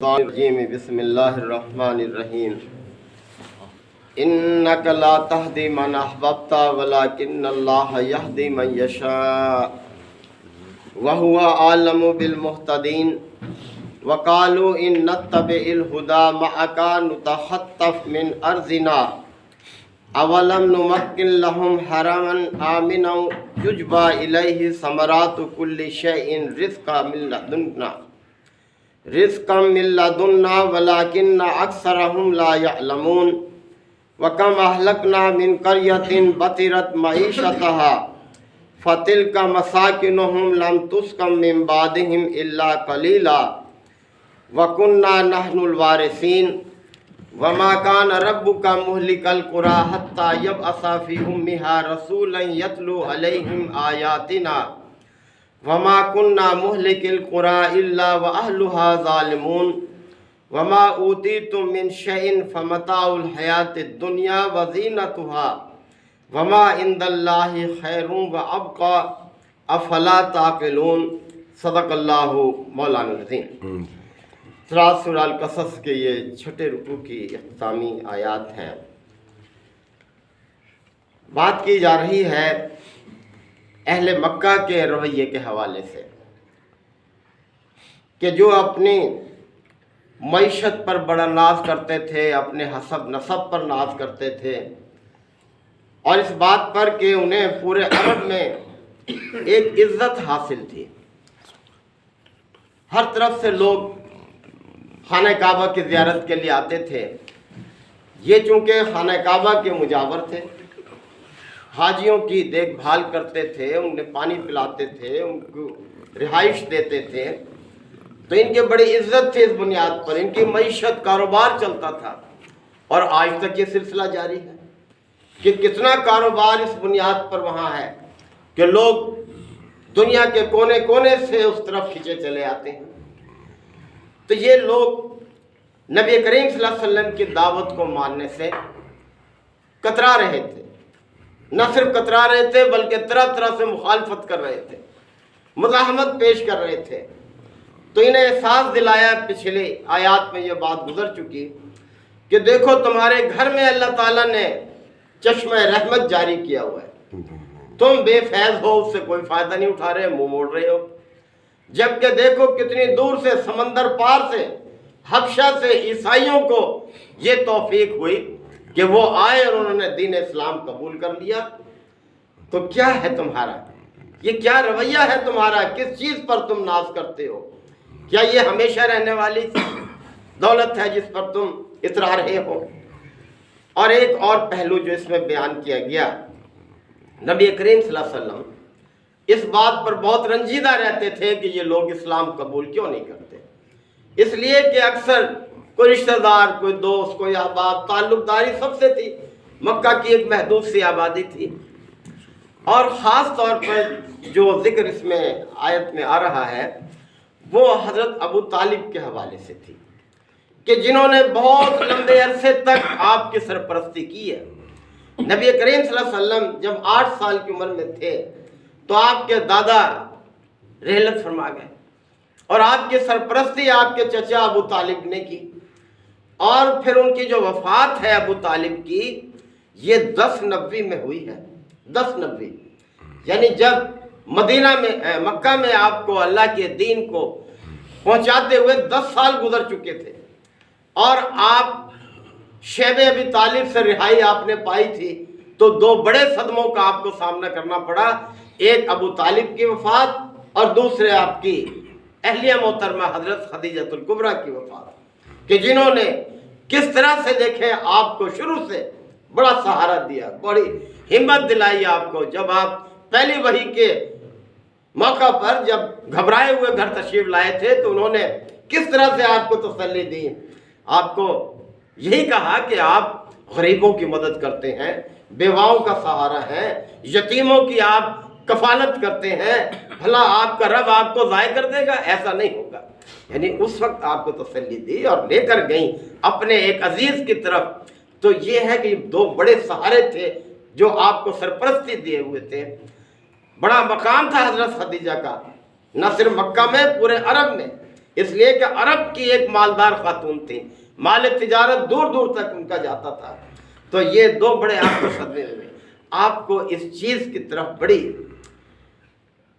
الرجیم بسم اللہ الرحمن الرحیم انک لا تہدی من احببت ولکن اللہ یہدی من یشاء وہو اعلم بالمہتدین وقالوا ان نتبع الہدی معک نتخطف من ارضنا اولم نمکن لهم حرما آمنا یجبی الیہ ثمرات کل شیء رزقا من لدنا ولكن اکثرهم لا يعلمون وكم اهلكنا من قرية بطرت معيشتها فتلك مساكنهم لم تسكن من بعدهم الا قليلا وكنا نحن الوارثين وما كان ربك مهلك القرى حتى يبعث في امها رسولا يتلو عليهم آياتنا وما كنا مهلك القرى الا واهلها ظالمون وما اوتيتم من شيء فمتاع الحياة الدنيا وزينتها وما عند الله خير وابقى افلا تعقلون صدق اللہ مولانا العظیم۔ سورہ القصص کے یہ چھٹے رکوع کی اختتامی آیات ہیں۔ بات کی جا رہی ہے اہل مکہ کے رویے کے حوالے سے کہ جو اپنی معیشت پر بڑا ناز کرتے تھے، اپنے حسب نسب پر ناز کرتے تھے، اور اس بات پر کہ انہیں پورے عرب میں ایک عزت حاصل تھی۔ ہر طرف سے لوگ خانہ کعبہ کی زیارت کے لیے آتے تھے۔ یہ چونکہ خانہ کعبہ کے مجاور تھے، حاجیوں کی دیکھ بھال کرتے تھے، انہیں پانی پلاتے تھے، ان کو رہائش دیتے تھے، تو ان کی بڑی عزت تھی۔ اس بنیاد پر ان کی معیشت، کاروبار چلتا تھا، اور آج تک یہ سلسلہ جاری ہے کہ کتنا کاروبار اس بنیاد پر وہاں ہے کہ لوگ دنیا کے کونے کونے سے اس طرف کھینچے چلے آتے ہیں۔ تو یہ لوگ نبی کریم صلی اللہ علیہ وسلم کی دعوت کو ماننے سے کترا رہے تھے۔ نہ صرف کترا رہے تھے بلکہ طرح طرح سے مخالفت کر رہے تھے، مزاحمت پیش کر رہے تھے۔ تو انہیں احساس دلایا، پچھلے آیات میں یہ بات گزر چکی کہ دیکھو تمہارے گھر میں اللہ تعالیٰ نے چشمہ رحمت جاری کیا ہوا ہے، تم بے فیض ہو، اس سے کوئی فائدہ نہیں اٹھا رہے، منہ موڑ رہے ہو۔ جبکہ دیکھو کتنی دور سے، سمندر پار سے، حبشہ سے عیسائیوں کو یہ توفیق ہوئی کہ وہ آئے اور انہوں نے دین اسلام قبول کر لیا۔ تو کیا ہے تمہارا، یہ کیا رویہ ہے تمہارا، کس چیز پر تم ناز کرتے ہو؟ کیا یہ ہمیشہ رہنے والی دولت ہے جس پر تم اترا رہے ہو؟ اور ایک اور پہلو جو اس میں بیان کیا گیا، نبی کریم صلی اللہ علیہ وسلم اس بات پر بہت رنجیدہ رہتے تھے کہ یہ لوگ اسلام قبول کیوں نہیں کرتے۔ اس لیے کہ اکثر کوئی رشتہ دار، کوئی دوست، کوئی احباب، تعلق داری سب سے تھی، مکہ کی ایک محدود سی آبادی تھی۔ اور خاص طور پر جو ذکر اس میں آیت میں آ رہا ہے وہ حضرت ابو طالب کے حوالے سے تھی کہ جنہوں نے بہت لمبے عرصے تک آپ کی سرپرستی کی ہے۔ نبی کریم صلی اللہ علیہ وسلم جب 8 سال کی عمر میں تھے تو آپ کے دادا رحلت فرما گئے، اور آپ کی سرپرستی آپ کے چچا ابو طالب نے کی، اور پھر ان کی جو وفات ہے ابو طالب کی، یہ 10 نبوی میں ہوئی ہے۔ 10 نبوی یعنی جب مدینہ میں، مکہ میں آپ کو اللہ کے دین کو پہنچاتے ہوئے 10 سال گزر چکے تھے، اور آپ شیب ابی طالب سے رہائی آپ نے پائی تھی، تو 2 بڑے صدموں کا آپ کو سامنا کرنا پڑا، ایک ابو طالب کی وفات اور دوسرے آپ کی اہلیہ محترمہ حضرت خدیجہ الکبریٰ کی وفات، کہ جنہوں نے کس طرح سے دیکھیں آپ کو شروع سے بڑا سہارا دیا، بڑی ہمت دلائی آپ کو۔ جب آپ پہلی وحی کے موقع پر جب گھبرائے ہوئے گھر تشریف لائے تھے تو انہوں نے کس طرح سے آپ کو تسلی دی، آپ کو یہی کہا کہ آپ غریبوں کی مدد کرتے ہیں، بیواؤں کا سہارا ہیں، یتیموں کی آپ کفالت کرتے ہیں، بھلا آپ کا رب آپ کو ضائع کر دے گا؟ ایسا نہیں ہوگا۔ یعنی اس وقت آپ کو تسلی دی اور لے کر گئیں اپنے ایک عزیز کی طرف۔ تو یہ ہے کہ 2 بڑے سہارے تھے جو آپ کو سرپرستی دیے ہوئے تھے۔ بڑا مقام تھا حضرت خدیجہ کا، نہ صرف مکہ میں، پورے عرب میں، اس لیے کہ عرب کی ایک مالدار خاتون تھی، مال تجارت دور دور تک ان کا جاتا تھا. تو یہ دو بڑے آپ کو صدمے ہوئے. آپ کو اس چیز کی طرف بڑی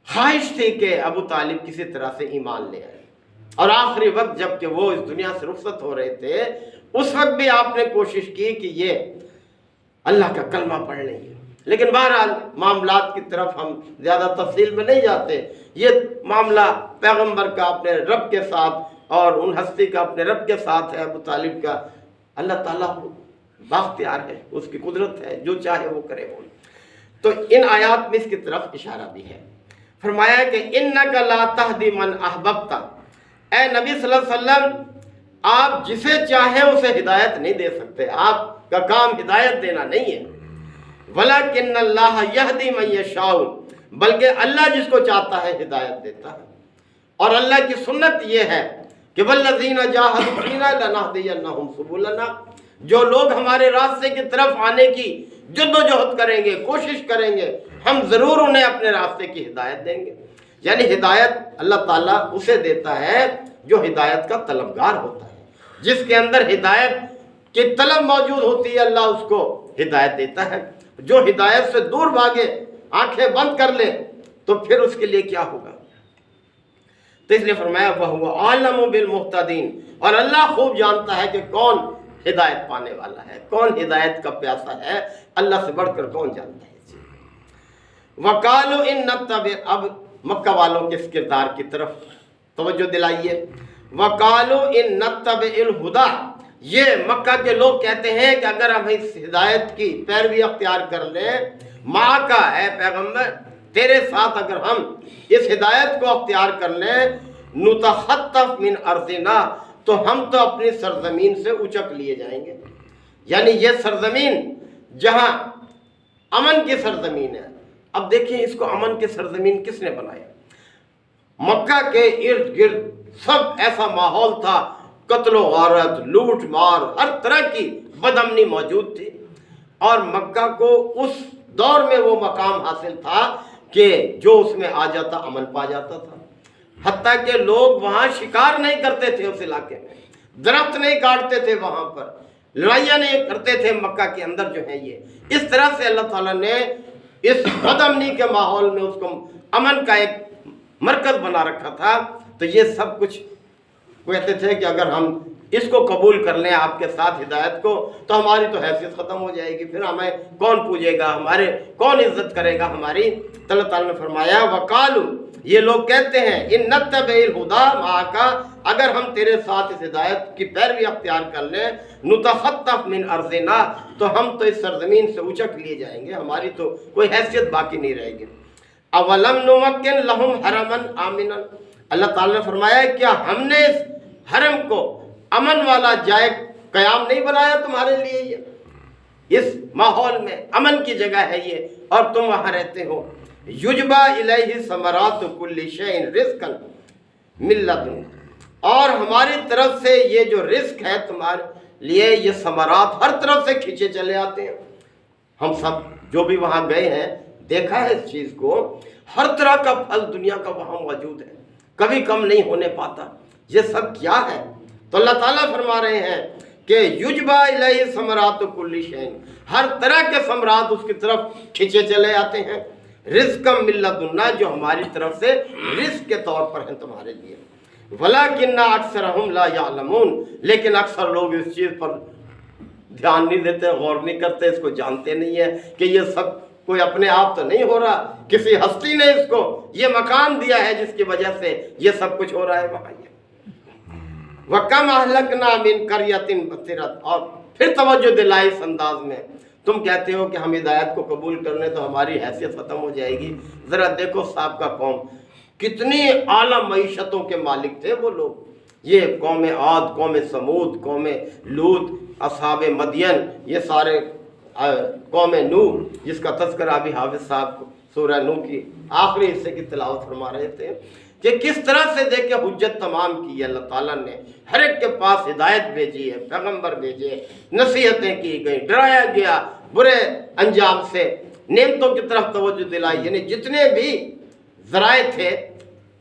خواہش تھی کہ ابو طالب کسی طرح سے ایمان لے آئے، اور آخری وقت جب کہ وہ اس دنیا سے رخصت ہو رہے تھے اس وقت بھی آپ نے کوشش کی کہ یہ اللہ کا کلمہ پڑھ لیں گے. لیکن بہرحال معاملات کی طرف ہم زیادہ تفصیل میں نہیں جاتے. یہ معاملہ پیغمبر کا اپنے رب کے ساتھ اور ان ہستی کا اپنے رب کے ساتھ ہے. ابو طالب کا اللہ تعالیٰ باختیار ہے، اس کی قدرت ہے، جو چاہے وہ کرے وہ. تو ان آیات میں اس کی طرف اشارہ بھی ہے. فرمایا کہ اِنَّكَ لَا تَهْدِي مَنْ أَحْبَبْتَ، اے نبی صلی اللہ علیہ وسلم آپ جسے چاہیں اسے ہدایت نہیں دے سکتے، آپ کا کام ہدایت دینا نہیں ہے. وَلَكِنَّ اللَّهَ يَهْدِي مَن يَشَاءُ، بلکہ اللہ جس کو چاہتا ہے ہدایت دیتا ہے. اور اللہ کی سنت یہ ہے کہ وَالَّذِينَ جَاهَدُوا فِينَا لَنَهْدِيَنَّهُمْ سُبُلَنَا، جو لوگ ہمارے راستے کی طرف آنے کی جد و جہد کریں گے، کوشش کریں گے، ہم ضرور انہیں اپنے راستے کی ہدایت دیں گے. یعنی ہدایت اللہ تعالیٰ اسے دیتا ہے جو ہدایت کا طلبگار ہوتا ہے. جس کے اندر ہدایت کی طلب موجود ہوتی ہے اللہ اس کو ہدایت دیتا ہے. جو ہدایت سے دور بھاگے، آنکھیں بند کر لے، تو پھر اس کے لیے کیا ہوگا؟ تو اس لیے فرمایا وَهُوَ عَالَمُ بِالْمُهْتَدِينَ، اور اللہ خوب جانتا ہے کہ کون ہدایت پانے والا ہے، کون ہدایت کا پیاسا ہے. اللہ سے بڑھ کر کون جانتا ہے. وَقَالُوا إِن نَتَّبِعْ، اب مکہ والوں کے اس کردار کی طرف توجہ دلائیے. وَقَالُوا إِن نَتَّبِعِ الْهُدَى، یہ مکہ کے لوگ کہتے ہیں کہ اگر ہم اس ہدایت کی پیروی اختیار کر لیں، ماں کا ہے پیغمبر تیرے ساتھ اگر ہم اس ہدایت کو اختیار کر لیں، نُتَخَطَّفْ مِنْ أَرْضِنَا، تو ہم تو اپنی سرزمین سے اچک لیے جائیں گے. یعنی یہ سرزمین جہاں امن کی سرزمین ہے. اب دیکھیں اس کو امن کی سرزمین کس نے بنایا؟ مکہ کے ارد گرد سب ایسا ماحول تھا، قتل و غارت، لوٹ مار، ہر طرح کی بدامنی موجود تھی. اور مکہ کو اس دور میں وہ مقام حاصل تھا کہ جو اس میں آ جاتا امن پا جاتا تھا. حتیٰ کہ لوگ وہاں شکار نہیں کرتے تھے، اس علاقے میں درخت نہیں کاٹتے تھے، وہاں پر لڑائیاں نہیں کرتے تھے. مکہ کے اندر جو ہے یہ اس طرح سے اللہ تعالیٰ نے اس بد امنی کے ماحول میں اس کو امن کا ایک مرکز بنا رکھا تھا. تو یہ سب کچھ کہتے تھے کہ اگر ہم اس کو قبول کر لیں آپ کے ساتھ ہدایت کو، تو ہماری تو حیثیت ختم ہو جائے گی، پھر ہمیں کون پوجے گا، ہمارے کون عزت کرے گا ہماری. اللہ تعالیٰ نے فرمایا وَقَالُوا، یہ لوگ کہتے ہیں اِن نَتَّبِعِ الْهُدَى مَعَكَ، اگر ہم تیرے ساتھ اس ہدایت کی پیروی اختیار کر لیں، نُتَخَطَّفْ مِنْ أَرْضِنَا، تو ہم تو اس سرزمین سے اچک لیے جائیں گے، ہماری تو کوئی حیثیت باقی نہیں رہے گی. اَوَلَمْ نُمَكِّنْ لَهُمْ حَرَمًا آمِنًا، اللہ تعالیٰ نے فرمایا کیا ہم نے اس حرم کو امن والا جائے قیام نہیں بنایا تمہارے لیے؟ یہ اس ماحول میں امن کی جگہ ہے یہ، اور تم وہاں رہتے ہو. یجبا الیہ ثمرات کل شیء رزقا من لدن، اور ہماری طرف سے یہ جو رزق ہے تمہارے لیے، یہ ثمرات ہر طرف سے کھینچے چلے آتے ہیں. ہم سب جو بھی وہاں گئے ہیں دیکھا ہے اس چیز کو، ہر طرح کا پھل دنیا کا وہاں موجود ہے، کبھی کم نہیں ہونے پاتا. یہ سب کیا ہے؟ تو اللہ تعالیٰ فرما رہے ہیں کہ یجبا الیہ ثمرات کل شیء، ہر طرح کے ثمرات اس کی طرف کھینچے چلے آتے ہیں. رزقا من لدنا، جو ہماری طرف سے رزق کے طور پر ہیں تمہارے لیے. ولیکن اکثرہم لا یعلمون، لیکن اکثر لوگ اس چیز پر دھیان نہیں دیتے، غور نہیں کرتے، اس کو جانتے نہیں ہیں کہ یہ سب کوئی اپنے آپ تو نہیں ہو رہا، کسی ہستی نے اس کو یہ مکان دیا ہے جس کی وجہ سے یہ سب کچھ ہو رہا ہے وہاں. وَكَمْ أَهْلَكْنَا مِنْ قَرْيَةٍ بَطِرَتْ، اور پھر توجہ دلائی اس انداز میں. تم کہتے ہو کہ ہم ہدایت کو قبول کر لیں تو ہماری حیثیت ختم ہو جائے گی. ذرا دیکھو صاحب کا قوم کتنی اعلیٰ معیشتوں کے مالک تھے وہ لوگ. یہ قوم عاد، قوم سمود، قوم لوط، اصحاب مدین، یہ سارے قوم نوح جس کا تذکرہ ابھی حافظ صاحب سورہ نوح کی آخری حصے کی تلاوت فرما رہے تھے کہ کس طرح سے دیکھے حجت تمام کی ہے اللہ تعالیٰ نے. ہر ایک کے پاس ہدایت بھیجی ہے، پیغمبر بھیجے، نصیحتیں کی گئی، ڈرایا گیا برے انجام سے، نعمتوں کی طرف توجہ دلائی. یعنی جتنے بھی ذرائع تھے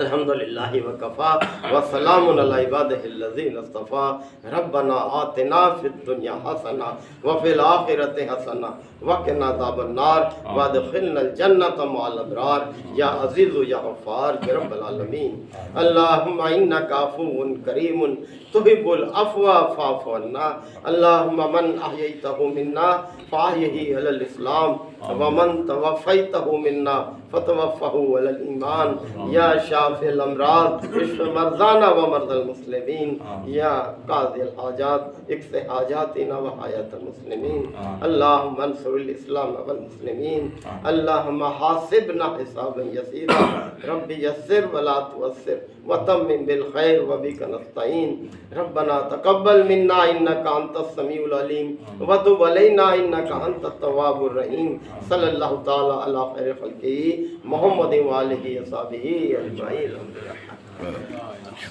الحمد للہ وکفا وسلام علی عبادہ الذین اصطفیٰ ربنا آتنا فی الدنیا حسنہ وفی الآخرۃ حسنہ وقنا عذاب النار وادخلنا الجنۃ مع الابرار یا عزیز یا غفار رب العالمین اللہم انک عفو کریم تحب العفو فاعف عنا اللہم من احییتہ منا فاحیہ علی الاسلام ومن توفیتہ منا فتوفہ علی الایمان یا شافی الامراض اشف مرضانا ومرضى المسلمین یا قاضی الحاجات اقض حاجاتنا وحاجات المسلمین اللہم انصر الاسلام والمسلمین اللہم حاسبنا حسابا یسیرا رب یسر ولا تعسر وتمم بالخیر وبک نستعین ربنا تقبل منا انک انت السمیع العلیم وتب علینا انک انت التواب الرحیم صلی اللہ تعالی علی خیر خلقہ محمد وآلہ وصحبہ اجمعین.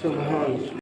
سبحان